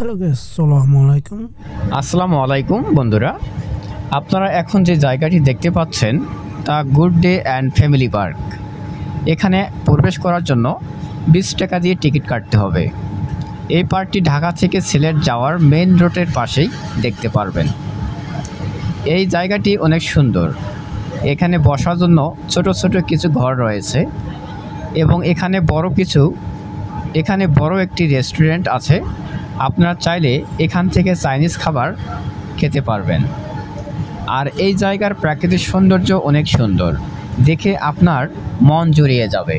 Hello guys, আসসালামু আলাইকুম। আসসালামু আলাইকুম বন্ধুরা, আপনারা এখন যে জায়গাটি দেখতে পাচ্ছেন তা good day and family park. এখানে প্রবেশ করার জন্য 20 টাকা দিয়ে টিকিট কাটতে হবে। এই পার্কটি ঢাকা থেকে সিলেট যাওয়ার মেইন রোডের পাশেই দেখতে পারবেন। এই জায়গাটি অনেক সুন্দর। এখানে বসার জন্য ছোট ছোট কিছু ঘর রয়েছে এবং এখানে বড় একটি রেস্টুরেন্ট আছে। আপনারা চাইলে এখান থেকে চাইনিজ খাবার খেতে পারবেন। আর এই জায়গার প্রাকৃতিক সৌন্দর্য অনেক সুন্দর, দেখে আপনার মন জুড়িয়ে যাবে।